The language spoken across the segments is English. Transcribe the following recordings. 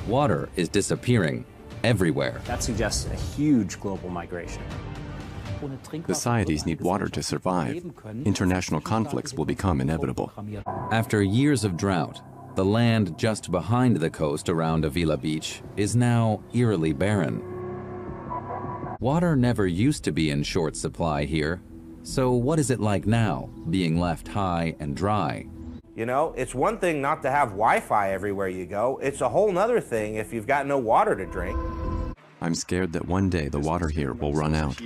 Water is disappearing everywhere. That suggests a huge global migration. Societies need water to survive. International conflicts will become inevitable. After years of drought, the land just behind the coast around Avila Beach is now eerily barren. Water never used to be in short supply here. So what is it like now, being left high and dry? You know, it's one thing not to have Wi-Fi everywhere you go. It's a whole nother thing if you've got no water to drink. I'm scared that one day the water here will run out.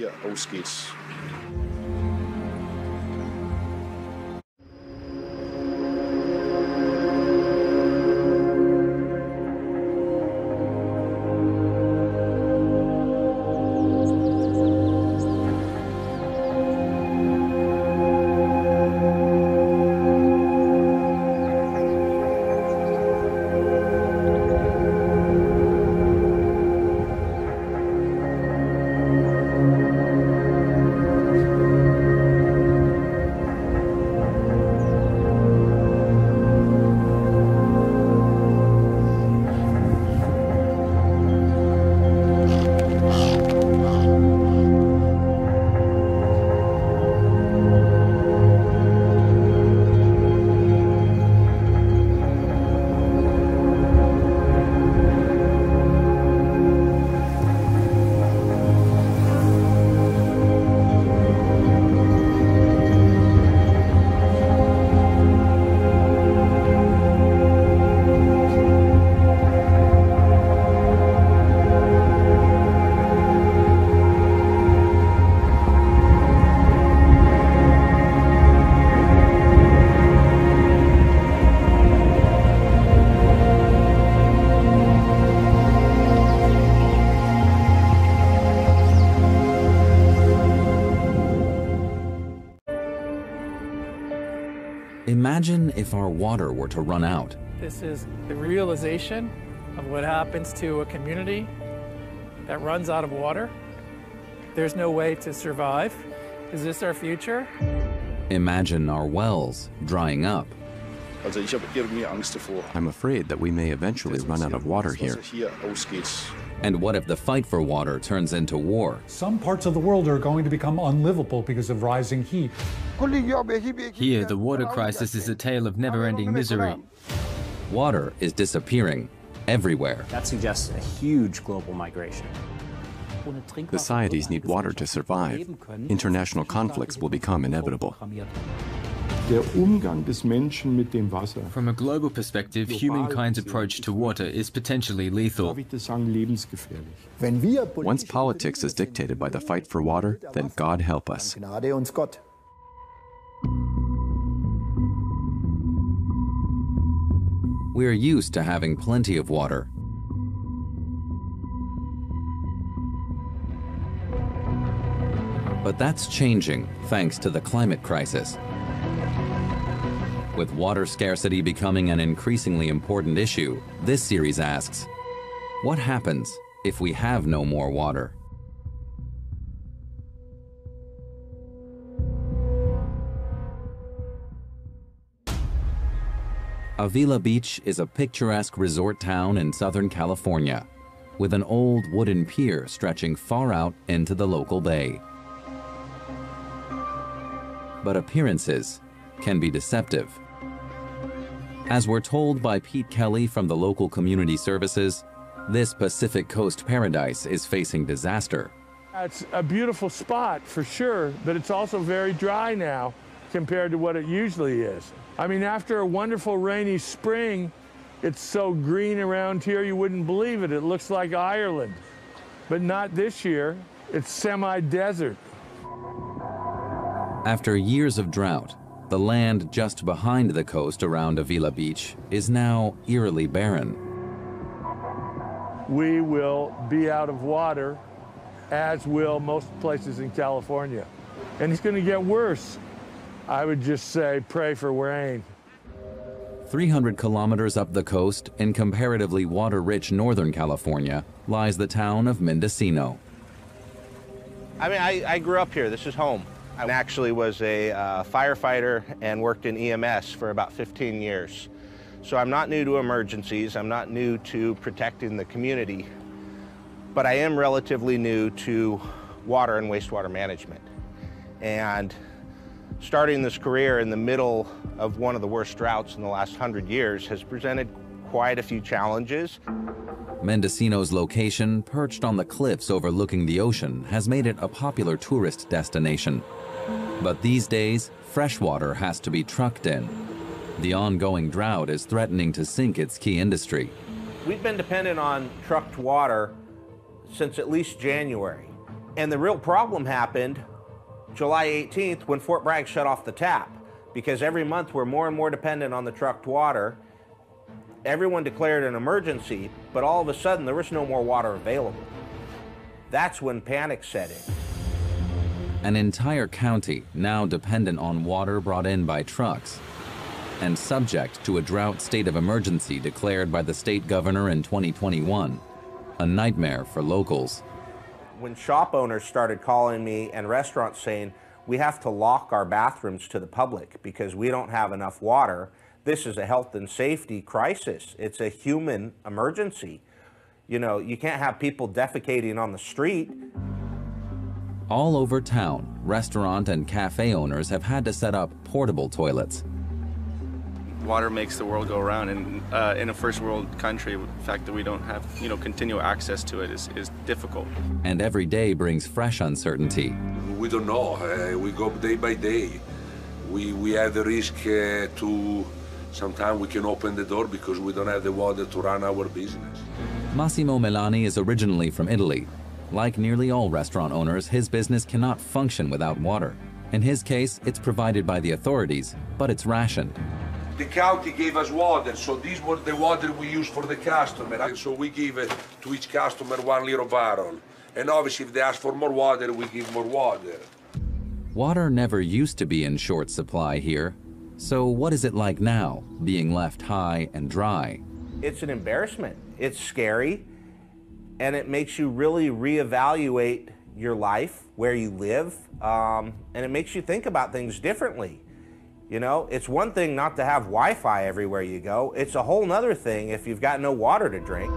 Imagine if our water were to run out. This is the realization of what happens to a community that runs out of water. There's no way to survive. Is this our future? Imagine our wells drying up. I'm afraid that we may eventually run out of water here. And what if the fight for water turns into war? Some parts of the world are going to become unlivable because of rising heat. Here, the water crisis is a tale of never-ending misery. Water is disappearing everywhere. That suggests a huge global migration. Societies need water to survive. International conflicts will become inevitable. From a global perspective, humankind's approach to water is potentially lethal. Once politics is dictated by the fight for water, then God help us. We're used to having plenty of water. But that's changing thanks to the climate crisis. With water scarcity becoming an increasingly important issue, this series asks, what happens if we have no more water? Avila Beach is a picturesque resort town in Southern California, with an old wooden pier stretching far out into the local bay. But appearances can be deceptive. As we're told by Pete Kelly from the local community services, this Pacific Coast paradise is facing disaster. It's a beautiful spot for sure, but it's also very dry now compared to what it usually is. I mean, after a wonderful rainy spring, it's so green around here you wouldn't believe it. It looks like Ireland, but not this year. It's semi-desert. After years of drought, the land just behind the coast around Avila Beach is now eerily barren. We will be out of water, as will most places in California. And it's going to get worse. I would just say pray for rain. 300 kilometers up the coast in comparatively water-rich Northern California lies the town of Mendocino. I mean, I grew up here. This is home. I actually was a firefighter and worked in EMS for about 15 years. So I'm not new to emergencies, I'm not new to protecting the community, but I am relatively new to water and wastewater management. And starting this career in the middle of one of the worst droughts in the last 100 years has presented quite a few challenges. Mendocino's location, perched on the cliffs overlooking the ocean, has made it a popular tourist destination. But these days, fresh water has to be trucked in. The ongoing drought is threatening to sink its key industry. We've been dependent on trucked water since at least January. And the real problem happened July 18th when Fort Bragg shut off the tap, because every month we're more and more dependent on the trucked water. Everyone declared an emergency, but all of a sudden there was no more water available. That's when panic set in. An entire county now dependent on water brought in by trucks and subject to a drought state of emergency declared by the state governor in 2021, a nightmare for locals. When shop owners started calling me and restaurants saying, we have to lock our bathrooms to the public because we don't have enough water, this is a health and safety crisis. It's a human emergency. You know, you can't have people defecating on the street. All over town, restaurant and cafe owners have had to set up portable toilets. Water makes the world go around, and in a first world country, the fact that we don't have, continual access to it is difficult. And every day brings fresh uncertainty. We don't know. We go day by day. We have the risk to sometimes we can open the door because we don't have the water to run our business. Massimo Melani is originally from Italy. Like nearly all restaurant owners, his business cannot function without water. In his case, it's provided by the authorities, but it's rationed. The county gave us water, so this was the water we use for the customer. And so we give it to each customer 1 little barrel. And obviously, if they ask for more water, we give more water. Water never used to be in short supply here. So what is it like now, being left high and dry? It's an embarrassment. It's scary, and it makes you really reevaluate your life, where you live, and it makes you think about things differently. You know, it's one thing not to have Wi-Fi everywhere you go. It's a whole nother thing if you've got no water to drink.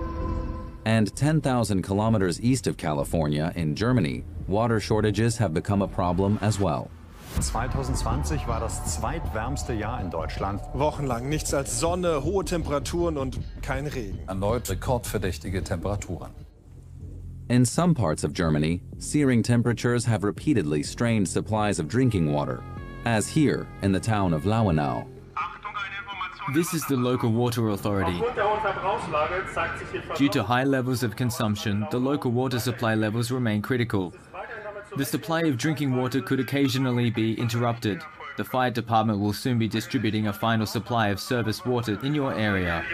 And 10,000 kilometers east of California, in Germany, water shortages have become a problem as well. 2020 war das zweitwärmste Jahr in Deutschland. Wochenlang nichts als Sonne, hohe Temperaturen und kein Regen. Erneut rekordverdächtige Temperaturen. In some parts of Germany, searing temperatures have repeatedly strained supplies of drinking water, as here in the town of Lauenau. This is the local water authority. Due to high levels of consumption, the local water supply levels remain critical. The supply of drinking water could occasionally be interrupted. The fire department will soon be distributing a final supply of service water in your area.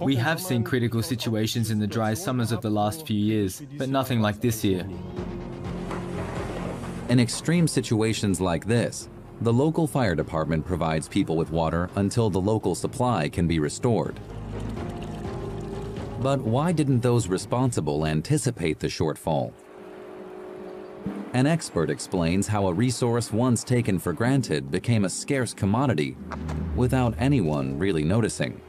We have seen critical situations in the dry summers of the last few years, but nothing like this year. In extreme situations like this, the local fire department provides people with water until the local supply can be restored. But why didn't those responsible anticipate the shortfall? An expert explains how a resource once taken for granted became a scarce commodity without anyone really noticing.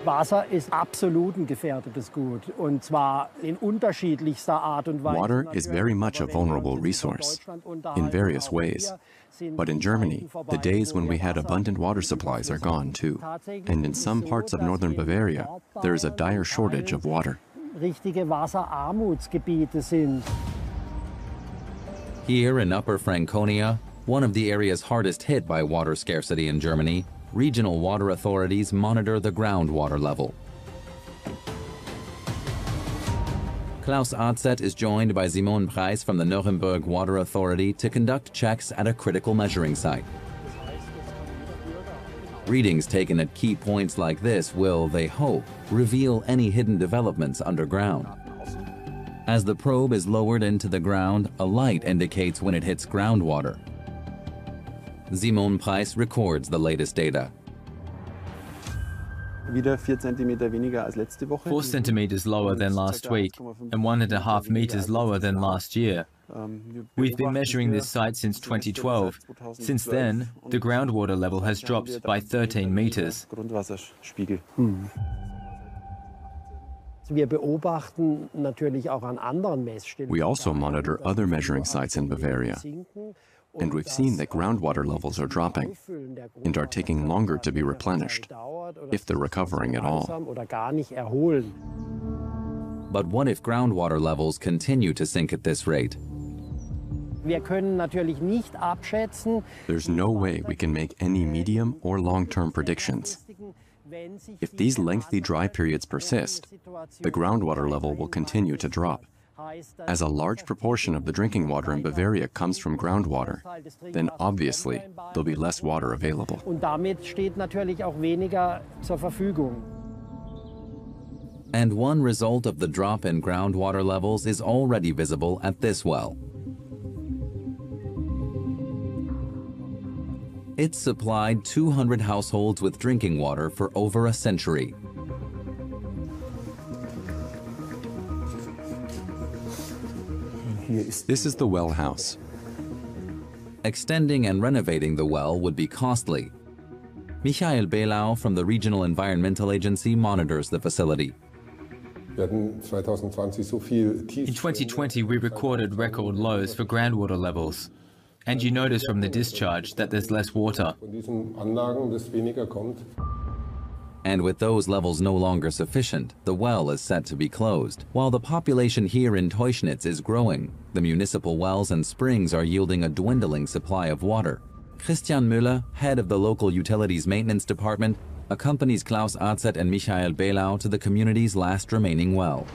Wasser ist absolut ein gefährdetes Gut, und zwar in unterschiedlichster Art und Weise. Water is very much a vulnerable resource, in various ways. But in Germany, the days when we had abundant water supplies are gone too. And in some parts of northern Bavaria, there is a dire shortage of water. Richtige Wasserarmutsgebiete sind. Here in Upper Franconia, one of the areas hardest hit by water scarcity in Germany, regional water authorities monitor the groundwater level. Klaus Arzett is joined by Simon Preis from the Nuremberg Water Authority to conduct checks at a critical measuring site. Readings taken at key points like this will, they hope, reveal any hidden developments underground. As the probe is lowered into the ground, a light indicates when it hits groundwater. Simon Preis records the latest data. 4 centimeters lower than last week and 1.5 meters lower than last year. We've been measuring this site since 2012. Since then, the groundwater level has dropped by 13 meters. We also monitor other measuring sites in Bavaria, and we've seen that groundwater levels are dropping and are taking longer to be replenished, if they're recovering at all. But what if groundwater levels continue to sink at this rate? There's no way we can make any medium or long-term predictions. If these lengthy dry periods persist, the groundwater level will continue to drop. As a large proportion of the drinking water in Bavaria comes from groundwater, then obviously there'll be less water available. And one result of the drop in groundwater levels is already visible at this well. It's supplied 200 households with drinking water for over a century. This is the well house. Extending and renovating the well would be costly. Michael Belau from the Regional Environmental Agency monitors the facility. In 2020, we recorded record lows for groundwater levels. And you notice from the discharge that there's less water. And with those levels no longer sufficient, the well is set to be closed. While the population here in Teuchnitz is growing, the municipal wells and springs are yielding a dwindling supply of water. Christian Müller, head of the local utilities maintenance department, accompanies Klaus Azet and Michael Belau to the community's last remaining well.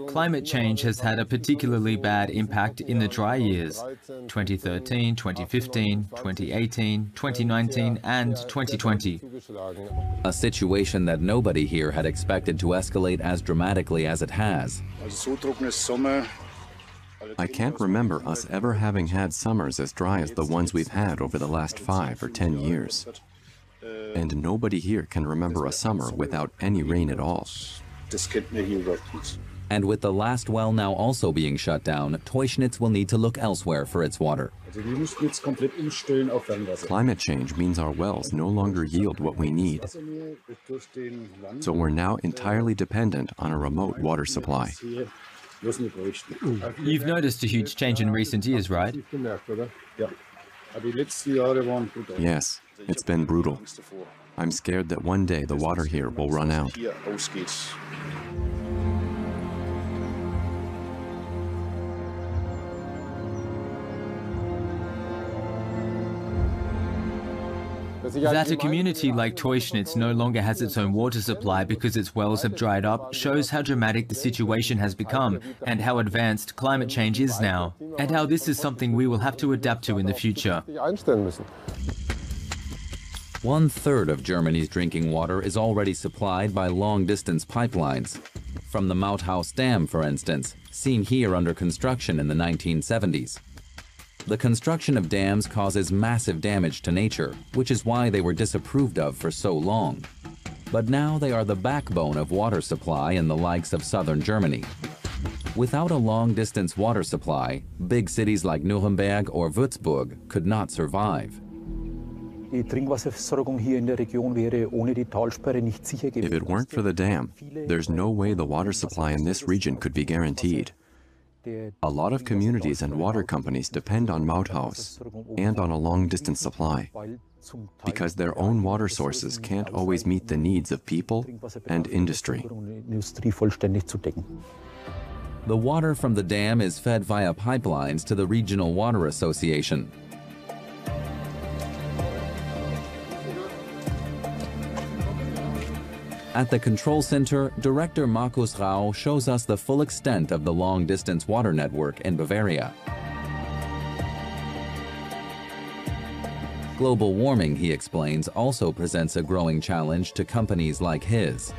Climate change has had a particularly bad impact in the dry years, 2013, 2015, 2018, 2019 and 2020. A situation that nobody here had expected to escalate as dramatically as it has. I can't remember us ever having had summers as dry as the ones we've had over the last 5 or 10 years. And nobody here can remember a summer without any rain at all. And with the last well now also being shut down, Teuchnitz will need to look elsewhere for its water. Climate change means our wells no longer yield what we need. So we're now entirely dependent on a remote water supply. You've noticed a huge change in recent years, right? Yes, it's been brutal. I'm scared that one day the water here will run out. That a community like Teuchnitz no longer has its own water supply because its wells have dried up shows how dramatic the situation has become and how advanced climate change is now, and how this is something we will have to adapt to in the future. 1/3 of Germany's drinking water is already supplied by long-distance pipelines. From the Mauthaus Dam, for instance, seen here under construction in the 1970s. The construction of dams causes massive damage to nature, which is why they were disapproved of for so long. But now they are the backbone of water supply in the likes of southern Germany. Without a long-distance water supply, big cities like Nuremberg or Würzburg could not survive. If it weren't for the dam, there's no way the water supply in this region could be guaranteed. A lot of communities and water companies depend on Mauthaus and on a long-distance supply, because their own water sources can't always meet the needs of people and industry. The water from the dam is fed via pipelines to the Regional Water Association. At the control center, Director Markus Rau shows us the full extent of the long-distance water network in Bavaria. Global warming, he explains, also presents a growing challenge to companies like his.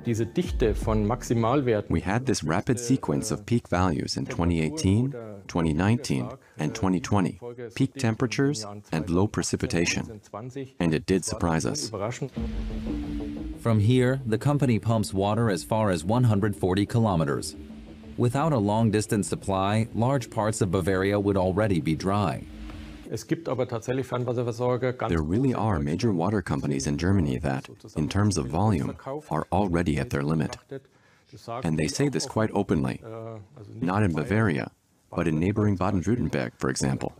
We had this rapid sequence of peak values in 2018, 2019, and 2020, peak temperatures and low precipitation, and it did surprise us. From here, the company pumps water as far as 140 kilometers. Without a long-distance supply, large parts of Bavaria would already be dry. There really are major water companies in Germany that, in terms of volume, are already at their limit. And they say this quite openly. Not in Bavaria, but in neighboring Baden-Württemberg, for example.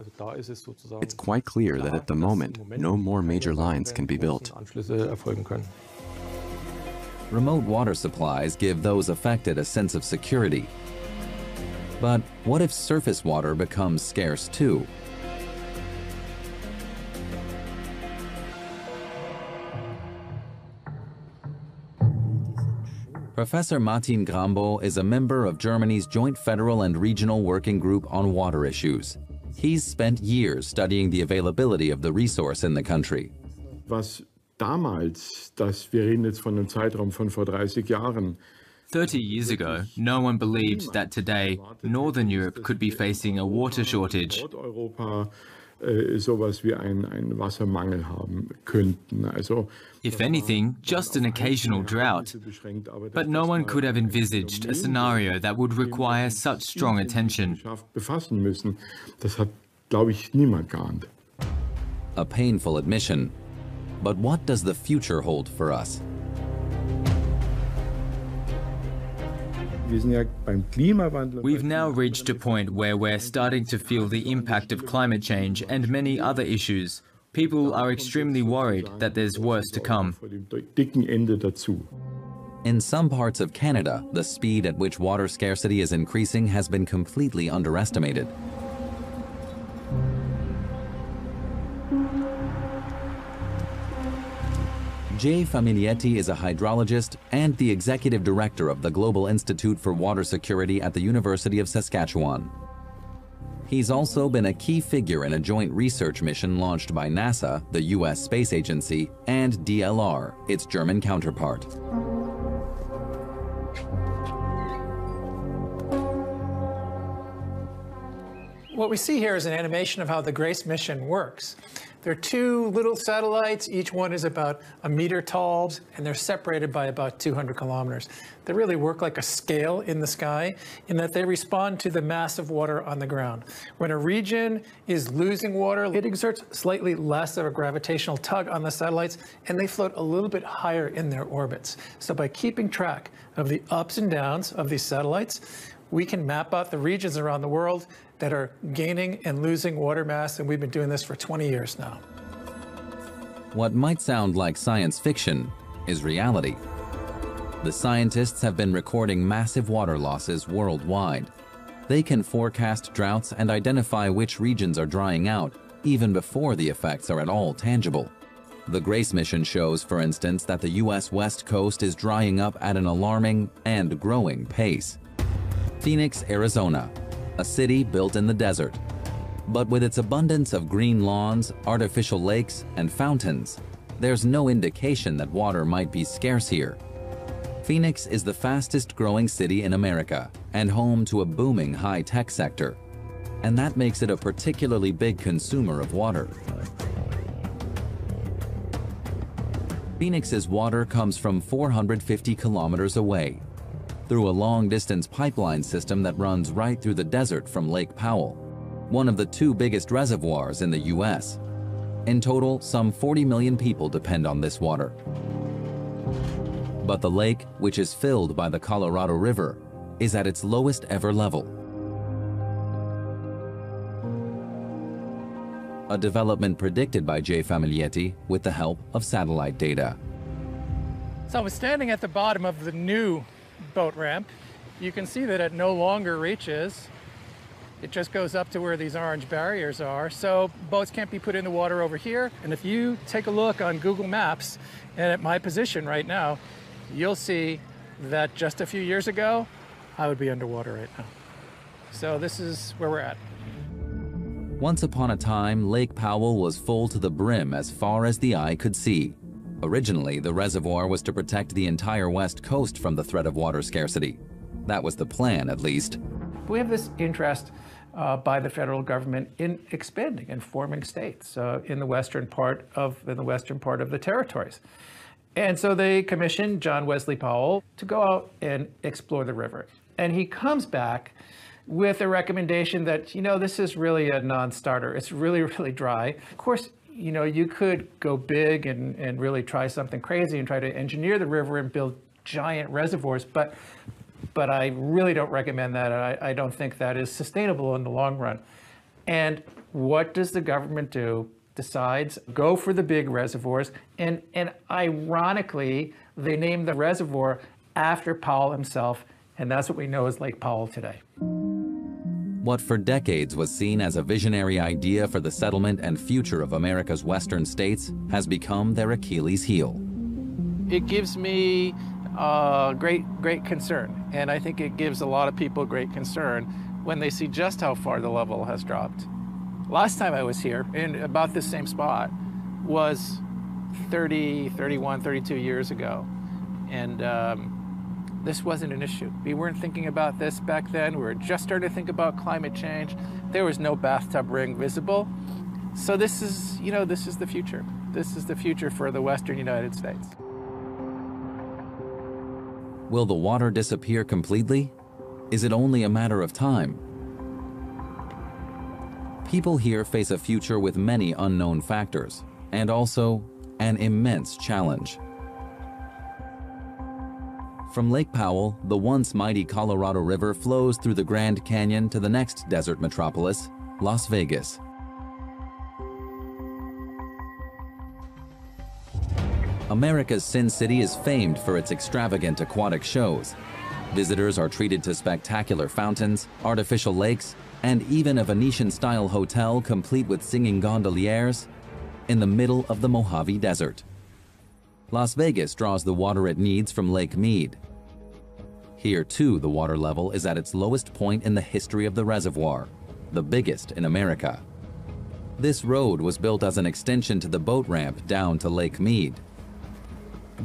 It's quite clear that at the moment, no more major lines can be built. Remote water supplies give those affected a sense of security. But what if surface water becomes scarce too? Professor Martin Grambo is a member of Germany's Joint Federal and Regional Working Group on Water Issues. He's spent years studying the availability of the resource in the country. Was damals, wir reden jetzt von einem Zeitraum von vor 30 Jahren. 30 years ago, no one believed that today Northern Europe could be facing a water shortage. Sowas wie einen Wassermangel haben könnten. If anything, just an occasional drought. But no one could have envisaged a scenario that would require such strong attention. Befassen müssen. Das hat, glaube ich, niemand geahnt. A painful admission. But what does the future hold for us? We've now reached a point where we're starting to feel the impact of climate change and many other issues. People are extremely worried that there's worse to come. In some parts of Canada, the speed at which water scarcity is increasing has been completely underestimated. Jay Familietti is a hydrologist and the executive director of the Global Institute for Water Security at the University of Saskatchewan. He's also been a key figure in a joint research mission launched by NASA, the US Space Agency, and DLR, its German counterpart. What we see here is an animation of how the GRACE mission works. There are two little satellites, each one is about a meter tall, and they're separated by about 200 kilometers. They really work like a scale in the sky in that they respond to the mass of water on the ground. When a region is losing water, it exerts slightly less of a gravitational tug on the satellites, and they float a little bit higher in their orbits. So by keeping track of the ups and downs of these satellites, we can map out the regions around the world that are gaining and losing water mass, and we've been doing this for 20 years now. What might sound like science fiction is reality. The scientists have been recording massive water losses worldwide. They can forecast droughts and identify which regions are drying out even before the effects are at all tangible. The GRACE mission shows, for instance, that the US West Coast is drying up at an alarming and growing pace. Phoenix, Arizona, a city built in the desert. But with its abundance of green lawns, artificial lakes, and fountains, there's no indication that water might be scarce here. Phoenix is the fastest growing city in America and home to a booming high-tech sector. And that makes it a particularly big consumer of water. Phoenix's water comes from 450 kilometers away, through a long-distance pipeline system that runs right through the desert from Lake Powell, one of the two biggest reservoirs in the US. In total, some 40 million people depend on this water. But the lake, which is filled by the Colorado River, is at its lowest ever level. A development predicted by Jay Familietti with the help of satellite data. So I was standing at the bottom of the new boat ramp. You can see that it no longer reaches. It just goes up to where these orange barriers are. So boats can't be put in the water over here. And if you take a look on Google Maps and at my position right now, you'll see that just a few years ago, I would be underwater right now. So this is where we're at. Once upon a time, Lake Powell was full to the brim as far as the eye could see. Originally, the reservoir was to protect the entire West Coast from the threat of water scarcity. That was the plan, at least. We have this interest by the federal government in expanding and forming states in the western part of the territories. And so they commissioned John Wesley Powell to go out and explore the river. And he comes back with a recommendation that, this is really a non-starter. It's really, really dry. Of course, you could go big and really try something crazy and try to engineer the river and build giant reservoirs, but I really don't recommend that. I don't think that is sustainable in the long run. And what does the government do? Decides go for the big reservoirs, and ironically, they named the reservoir after Powell himself, and that's what we know as Lake Powell today. What for decades was seen as a visionary idea for the settlement and future of America's western states has become their Achilles heel. It gives me great concern, and I think it gives a lot of people great concern when they see just how far the level has dropped. Last time I was here, in about this same spot, was 30, 31, 32 years ago. And this wasn't an issue. We weren't thinking about this back then. We were just starting to think about climate change. There was no bathtub ring visible. So this is the future. This is the future for the Western United States. Will the water disappear completely? Is it only a matter of time? People here face a future with many unknown factors, and also an immense challenge. From Lake Powell, the once mighty Colorado River flows through the Grand Canyon to the next desert metropolis, Las Vegas. America's Sin City is famed for its extravagant aquatic shows. Visitors are treated to spectacular fountains, artificial lakes, and even a Venetian-style hotel complete with singing gondoliers in the middle of the Mojave Desert. Las Vegas draws the water it needs from Lake Mead. Here, too, the water level is at its lowest point in the history of the reservoir, the biggest in America. This road was built as an extension to the boat ramp down to Lake Mead.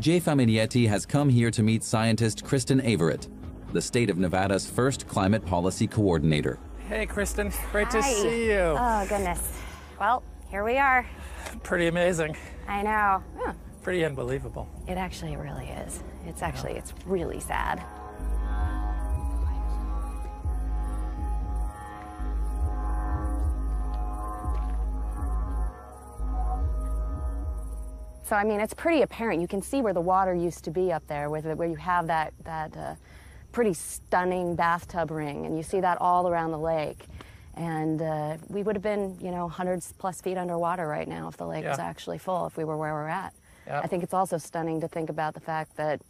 Jay Famiglietti has come here to meet scientist Kristen Averett, the state of Nevada's first climate policy coordinator. Hey, Kristen. Great to see you. Oh, goodness. Well, here we are. Pretty amazing. I know. Pretty unbelievable. It actually really is. It's really sad. So, it's pretty apparent. You can see where the water used to be up there, where you have that pretty stunning bathtub ring, and you see that all around the lake. And we would have been, hundreds plus feet underwater right now if the lake was actually full, if we were where we're at. Yep. I think it's also stunning to think about the fact that,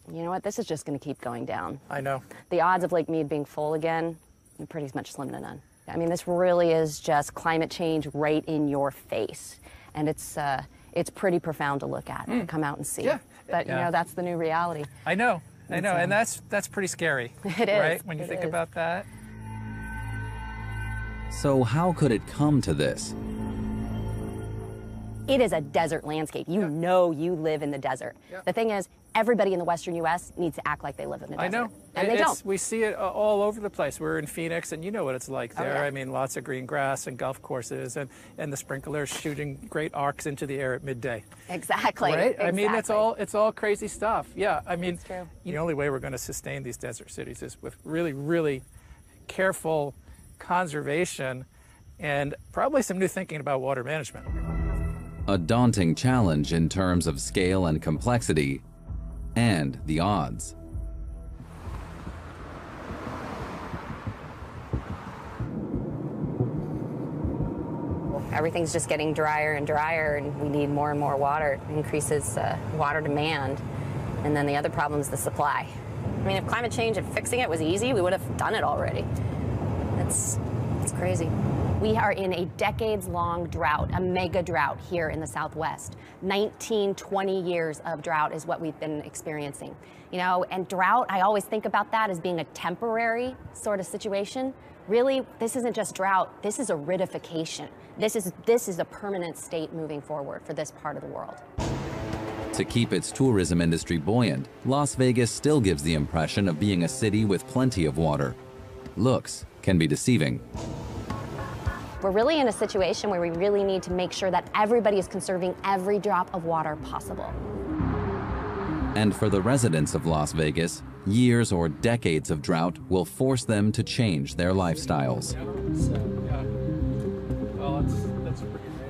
this is just going to keep going down. I know. The odds of Lake Mead being full again are pretty much slim to none. This really is just climate change right in your face. And it's pretty profound to look at, to come out and see. Yeah. But, that's the new reality. I know. And that's pretty scary. It is. Right, when you think about that. So how could it come to this? It is a desert landscape. You know you live in the desert. The thing is, everybody in the western U.S. needs to act like they live in the desert. I know. And they don't. We see it all over the place. We're in Phoenix, and you know what it's like there. Oh, yeah. Lots of green grass and golf courses, and the sprinklers shooting great arcs into the air at midday. Exactly. Right? Exactly. It's all crazy stuff. Yeah, It's true. The only way we're going to sustain these desert cities is with really, really careful conservation and probably some new thinking about water management. A daunting challenge in terms of scale and complexity, and the odds. Everything's just getting drier and drier, and we need more and more water. It increases water demand. And then the other problem is the supply. If climate change and fixing it was easy, we would have done it already. It's crazy. We are in a decades-long drought, a mega drought here in the Southwest. 19, 20 years of drought is what we've been experiencing. And drought, I always think about that as being a temporary sort of situation. Really, this isn't just drought, this is aridification. This is a permanent state moving forward for this part of the world. To keep its tourism industry buoyant, Las Vegas still gives the impression of being a city with plenty of water. Looks can be deceiving. We're really in a situation where we really need to make sure that everybody is conserving every drop of water possible. And for the residents of Las Vegas, years or decades of drought will force them to change their lifestyles.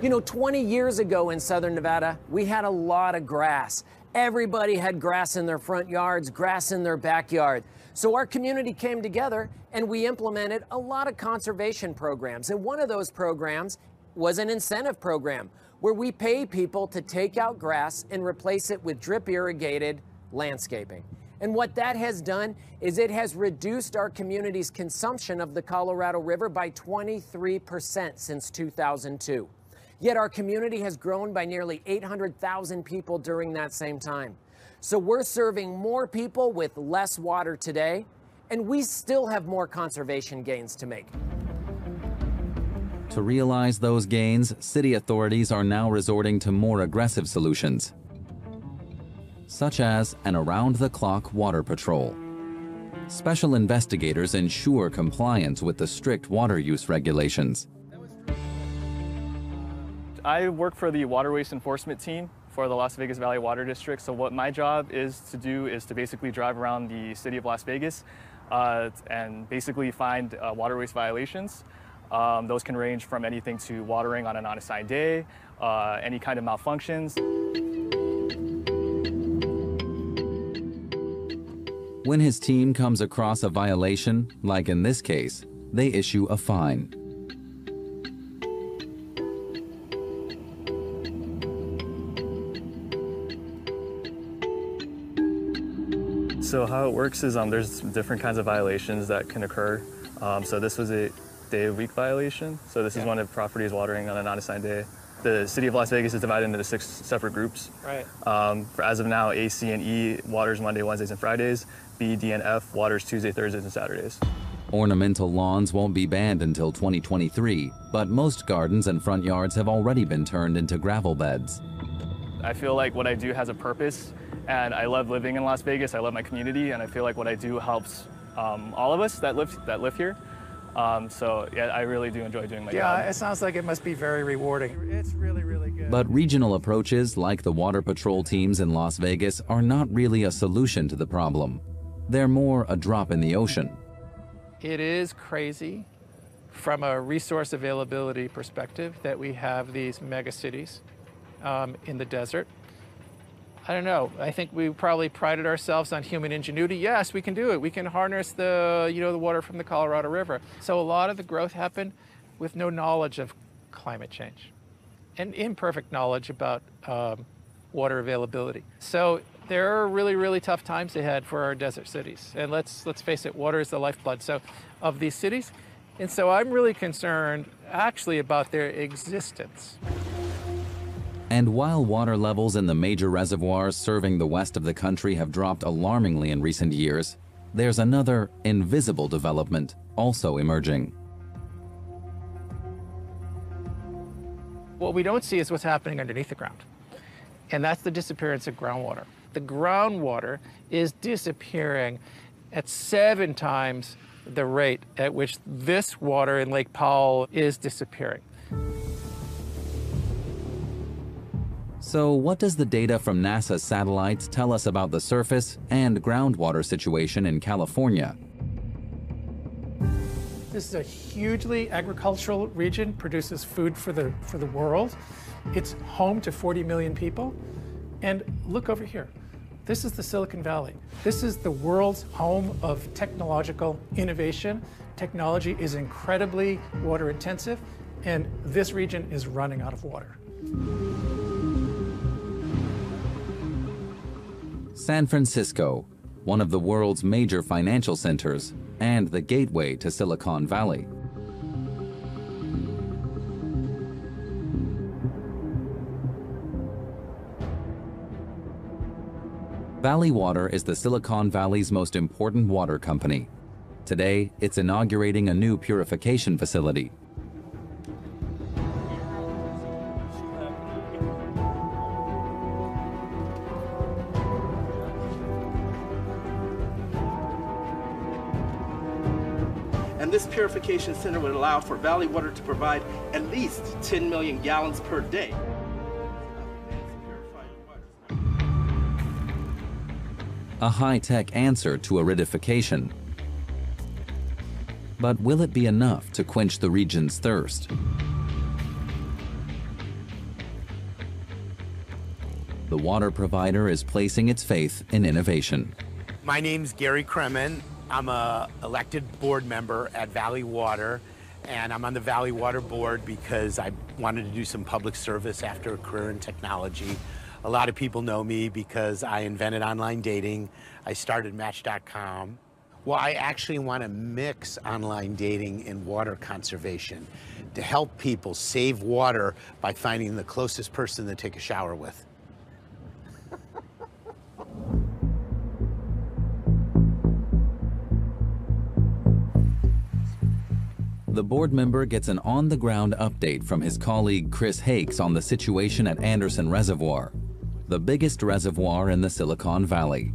You know, 20 years ago in southern Nevada, we had a lot of grass. Everybody had grass in their front yards, grass in their backyard. So our community came together and we implemented a lot of conservation programs. And one of those programs was an incentive program where we pay people to take out grass and replace it with drip irrigated landscaping. And what that has done is it has reduced our community's consumption of the Colorado River by 23% since 2002. Yet our community has grown by nearly 800,000 people during that same time. So we're serving more people with less water today, and we still have more conservation gains to make. To realize those gains, city authorities are now resorting to more aggressive solutions, such as an around-the-clock water patrol. Special investigators ensure compliance with the strict water use regulations. I work for the water waste enforcement team for the Las Vegas Valley Water District. So what my job is to basically drive around the city of Las Vegas and basically find water waste violations. Those can range from anything to watering on an unassigned day, any kind of malfunctions. When his team comes across a violation, like in this case, they issue a fine. So how it works is there's different kinds of violations that can occur. So this was a day-of-week violation. So this is when a property is watering on an unassigned day. The city of Las Vegas is divided into 6 separate groups. Right. As of now, A, C, and E waters Monday, Wednesdays, and Fridays. B, D, and F waters Tuesday, Thursdays, and Saturdays. Ornamental lawns won't be banned until 2023, but most gardens and front yards have already been turned into gravel beds. I feel like what I do has a purpose, and I love living in Las Vegas. I love my community, and I feel like what I do helps all of us that live here. So yeah, I really do enjoy doing my job. Yeah, it sounds like it must be very rewarding. It's really, really good. But regional approaches like the water patrol teams in Las Vegas are not really a solution to the problem. They're more a drop in the ocean. It is crazy from a resource availability perspective that we have these mega cities in the desert. I don't know. I think we probably prided ourselves on human ingenuity. Yes, we can do it. We can harness the water from the Colorado River. So a lot of the growth happened with no knowledge of climate change and imperfect knowledge about water availability. So there are really, really tough times ahead for our desert cities. And let's face it, water is the lifeblood of these cities. And so I'm really concerned actually about their existence. And while water levels in the major reservoirs serving the west of the country have dropped alarmingly in recent years, there's another invisible development also emerging. What we don't see is what's happening underneath the ground. And that's the disappearance of groundwater. The groundwater is disappearing at 7 times the rate at which this water in Lake Powell is disappearing. So what does the data from NASA's satellites tell us about the surface and groundwater situation in California? This is a hugely agricultural region, produces food for the world. It's home to 40 million people. And look over here. This is the Silicon Valley. This is the world's home of technological innovation. Technology is incredibly water intensive, and this region is running out of water. San Francisco, one of the world's major financial centers and the gateway to Silicon Valley. Valley Water is the Silicon Valley's most important water company. Today, it's inaugurating a new purification facility. And this purification center would allow for Valley Water to provide at least 10 million gallons per day. a high-tech answer to aridification. But will it be enough to quench the region's thirst? The water provider is placing its faith in innovation. My name's Gary Kremen. I'm an elected board member at Valley Water, and I'm on the Valley Water Board because I wanted to do some public service after a career in technology. A lot of people know me because I invented online dating. I started Match.com. Well, I actually want to mix online dating and water conservation to help people save water by finding the closest person to take a shower with. The board member gets an on-the-ground update from his colleague Chris Hakes on the situation at Anderson Reservoir, the biggest reservoir in the Silicon Valley.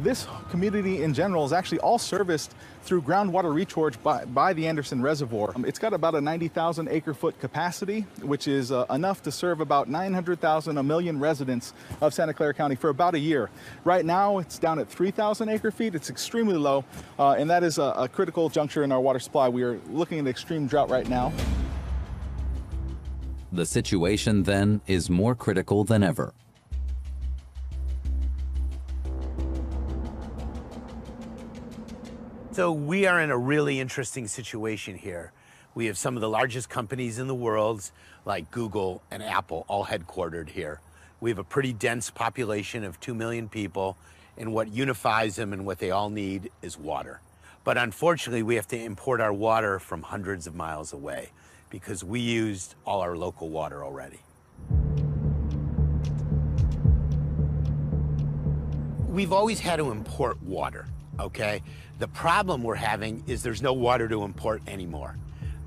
This community in general is actually all serviced through groundwater recharge by the Anderson Reservoir. It's got about a 90,000 acre-foot capacity, which is enough to serve about 900,000, a million residents of Santa Clara County for about a year. Right now, it's down at 3,000 acre-feet. It's extremely low, and that is a critical juncture in our water supply. We are looking at extreme drought right now. The situation, then, is more critical than ever. So we are in a really interesting situation here. We have some of the largest companies in the world, like Google and Apple, all headquartered here. We have a pretty dense population of 2 million people, and what unifies them and what they all need is water. But unfortunately, we have to import our water from hundreds of miles away because we used all our local water already. We've always had to import water, okay? The problem we're having is there's no water to import anymore.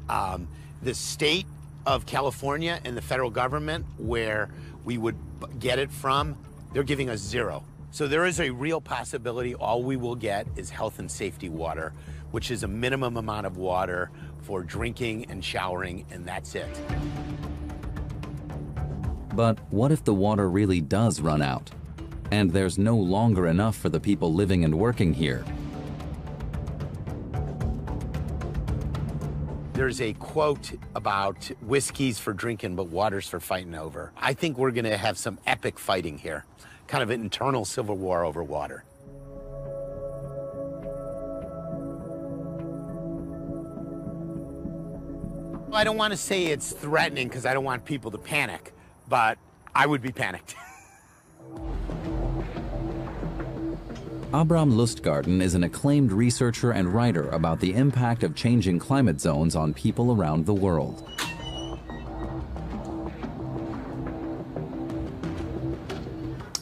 The state of California and the federal government, where we would get it from, they're giving us zero. So there is a real possibility all we will get is health and safety water, which is a minimum amount of water for drinking and showering, and that's it. But what if the water really does run out, and there's no longer enough for the people living and working here? There's a quote about whiskey's for drinking, but water's for fighting over. I think we're gonna have some epic fighting here, kind of an internal civil war over water. I don't want to say it's threatening because I don't want people to panic, but I would be panicked. Abram Lustgarten is an acclaimed researcher and writer about the impact of changing climate zones on people around the world.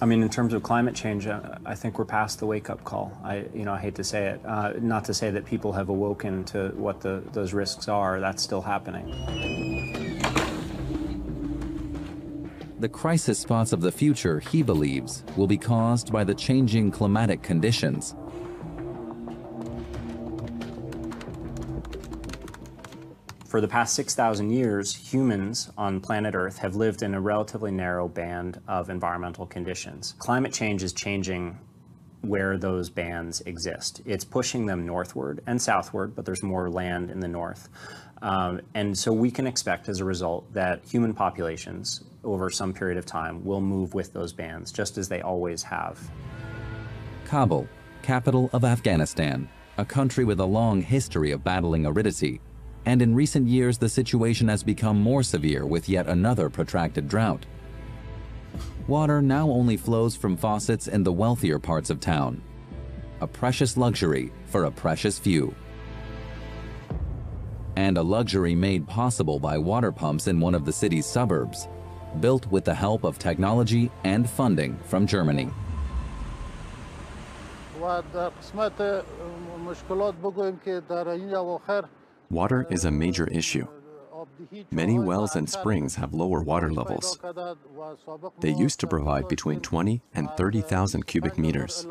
I mean, in terms of climate change, I think we're past the wake-up call. I hate to say it. Not to say that people have awoken to what those risks are. That's still happening. The crisis spots of the future, he believes, will be caused by the changing climatic conditions. For the past 6,000 years, humans on planet Earth have lived in a relatively narrow band of environmental conditions. Climate change is changing where those bands exist. It's pushing them northward and southward, but there's more land in the north. And so we can expect as a result that human populations over some period of time will move with those bands, just as they always have. Kabul, capital of Afghanistan, a country with a long history of battling aridity. And in recent years, the situation has become more severe with yet another protracted drought. Water now only flows from faucets in the wealthier parts of town, a precious luxury for a precious few. And a luxury made possible by water pumps in one of the city's suburbs, built with the help of technology and funding from Germany. Water is a major issue. Many wells and springs have lower water levels. They used to provide between 20 and 30,000 cubic meters.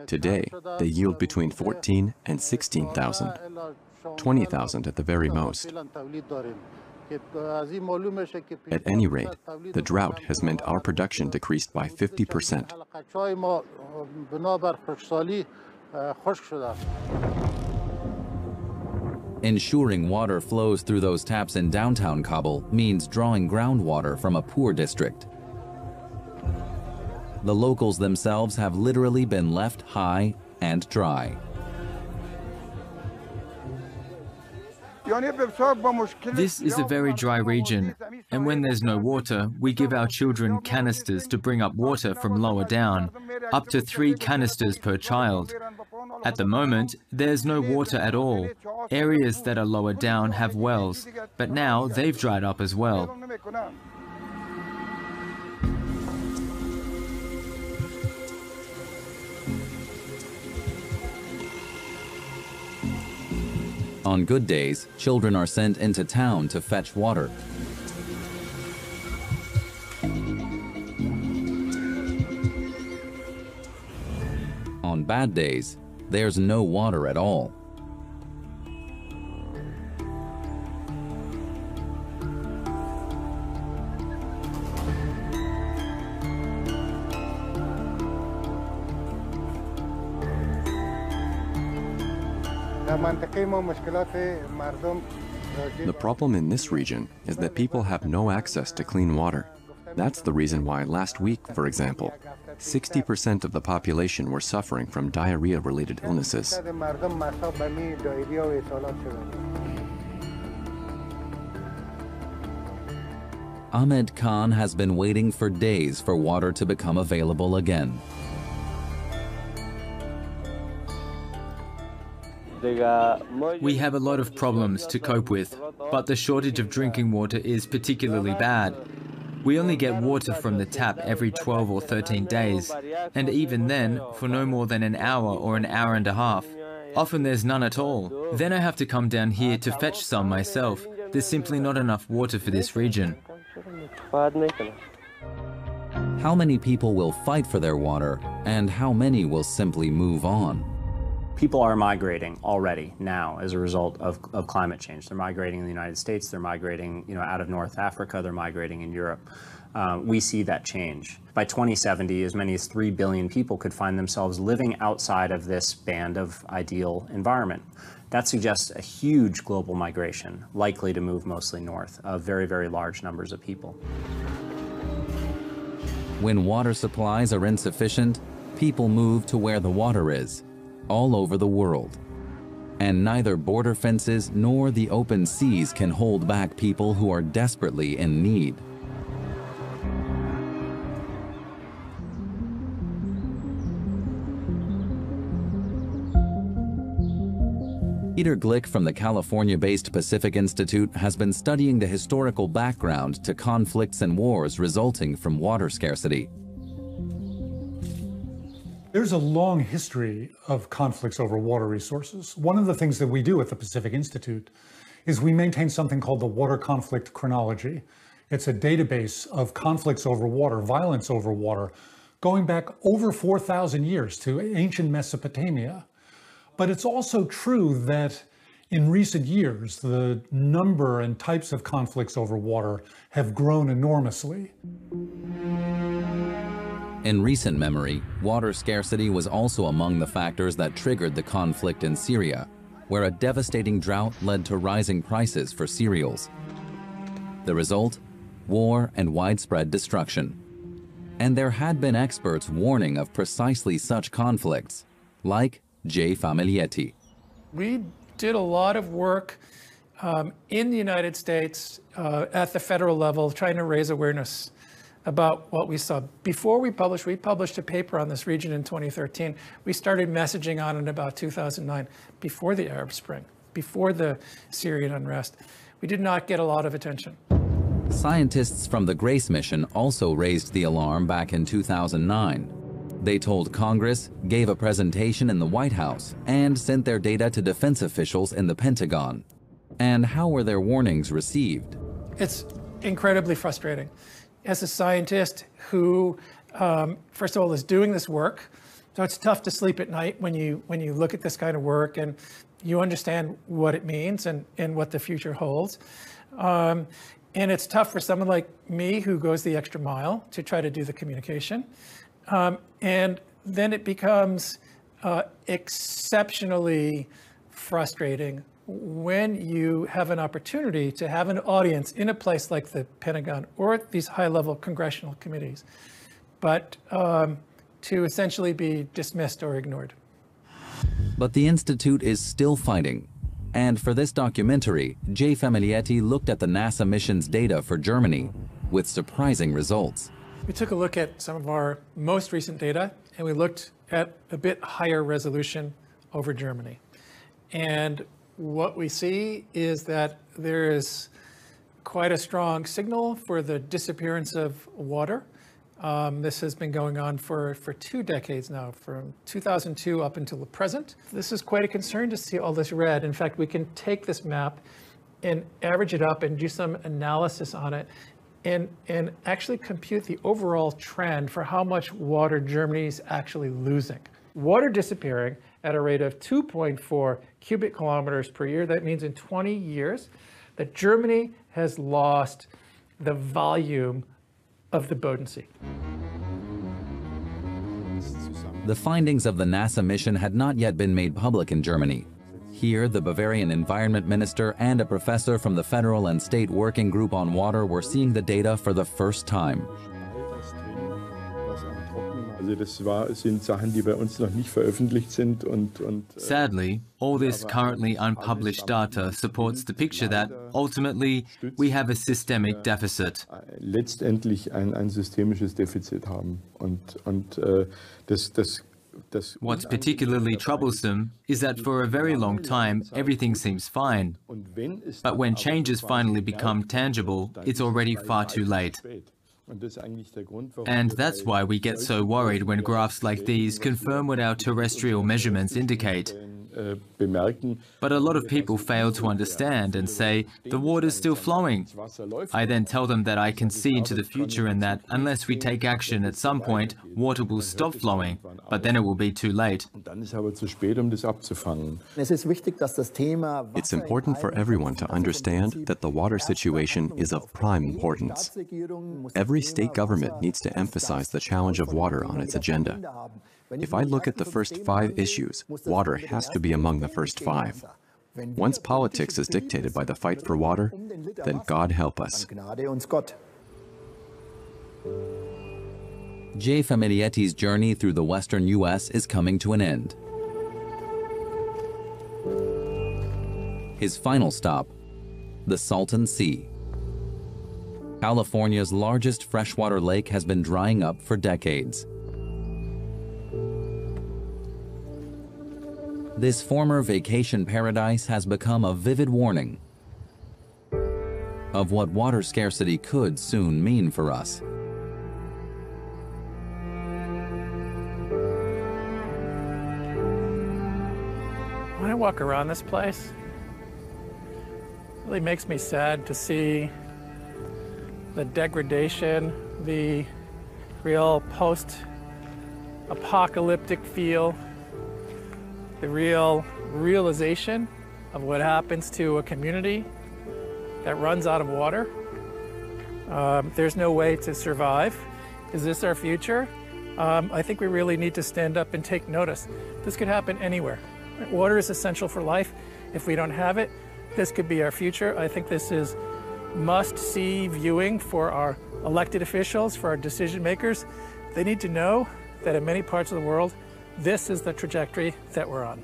Today, they yield between 14 and 16,000, 20,000 at the very most. At any rate, the drought has meant our production decreased by 50%. Ensuring water flows through those taps in downtown Kabul means drawing groundwater from a poor district. The locals themselves have literally been left high and dry. This is a very dry region, and when there's no water, we give our children canisters to bring up water from lower down, up to 3 canisters per child. At the moment, there's no water at all. Areas that are lower down have wells, but now they've dried up as well. On good days, children are sent into town to fetch water. On bad days, there's no water at all. The problem in this region is that people have no access to clean water. That's the reason why last week, for example, 60% of the population were suffering from diarrhea-related illnesses. Ahmed Khan has been waiting for days for water to become available again. We have a lot of problems to cope with, but the shortage of drinking water is particularly bad. We only get water from the tap every 12 or 13 days, and even then, for no more than an hour or an hour and a half. Often there's none at all. Then I have to come down here to fetch some myself. There's simply not enough water for this region. How many people will fight for their water, and how many will simply move on? People are migrating already now as a result of climate change. They're migrating in the United States, they're migrating out of North Africa, they're migrating in Europe. We see that change. By 2070, as many as 3 billion people could find themselves living outside of this band of ideal environment. That suggests a huge global migration, likely to move mostly north, of very, very large numbers of people. When water supplies are insufficient, people move to where the water is, all over the world. And neither border fences nor the open seas can hold back people who are desperately in need. Peter Glick from the California-based Pacific Institute has been studying the historical background to conflicts and wars resulting from water scarcity. There's a long history of conflicts over water resources. One of the things that we do at the Pacific Institute is we maintain something called the Water Conflict Chronology. It's a database of conflicts over water, violence over water, going back over 4,000 years to ancient Mesopotamia. But it's also true that in recent years, the number and types of conflicts over water have grown enormously. In recent memory, water scarcity was also among the factors that triggered the conflict in Syria, where a devastating drought led to rising prices for cereals. The result? War and widespread destruction. And there had been experts warning of precisely such conflicts, like Jay Famiglietti. We did a lot of work in the United States at the federal level, trying to raise awareness about what we saw. Before we published a paper on this region in 2013. We started messaging on it about 2009, before the Arab Spring, before the Syrian unrest. We did not get a lot of attention. Scientists from the Grace mission also raised the alarm back in 2009. They told Congress, gave a presentation in the White House, and sent their data to defense officials in the Pentagon. And how were their warnings received? It's incredibly frustrating. As a scientist who, first of all, is doing this work, so it's tough to sleep at night when you look at this kind of work and you understand what it means and what the future holds. And it's tough for someone like me who goes the extra mile to try to do the communication. And then it becomes exceptionally frustrating when you have an opportunity to have an audience in a place like the Pentagon or these high-level congressional committees, but to essentially be dismissed or ignored. But the Institute is still fighting. And for this documentary, Jay Familietti looked at the NASA mission's data for Germany with surprising results. We took a look at some of our most recent data, and we looked at a bit higher resolution over Germany. And what we see is that there is quite a strong signal for the disappearance of water. This has been going on for 2 decades now, from 2002 up until the present. This is quite a concern to see all this red. In fact, we can take this map and average it up and do some analysis on it and actually compute the overall trend for how much water Germany is actually losing. Water disappearing at a rate of 2.4 cubic kilometers per year. That means in 20 years that Germany has lost the volume of the Bodensee. The findings of the NASA mission had not yet been made public in Germany. Here, the Bavarian environment minister and a professor from the Federal and State Working Group on Water were seeing the data for the first time. Sadly, all this currently unpublished data supports the picture that, ultimately, we have a systemic deficit. What's particularly troublesome is that for a very long time, everything seems fine. But when changes finally become tangible, it's already far too late. And that's why we get so worried when graphs like these confirm what our terrestrial measurements indicate. But a lot of people fail to understand and say, the water's still flowing. I then tell them that I can see into the future and that unless we take action at some point, water will stop flowing, but then it will be too late. It's important for everyone to understand that the water situation is of prime importance. Every state government needs to emphasize the challenge of water on its agenda. If I look at the first 5 issues, water has to be among the first 5. Once politics is dictated by the fight for water, then God help us. Jay Familietti's journey through the western U.S. is coming to an end. His final stop, the Salton Sea. California's largest freshwater lake has been drying up for decades. This former vacation paradise has become a vivid warning of what water scarcity could soon mean for us. When I walk around this place, it really makes me sad to see the degradation, the real post-apocalyptic feel, the real realization of what happens to a community that runs out of water. There's no way to survive. Is this our future? I think we really need to stand up and take notice. This could happen anywhere. Water is essential for life. If we don't have it, this could be our future. I think this is must-see viewing for our elected officials, for our decision makers. They need to know that in many parts of the world, this is the trajectory that we're on.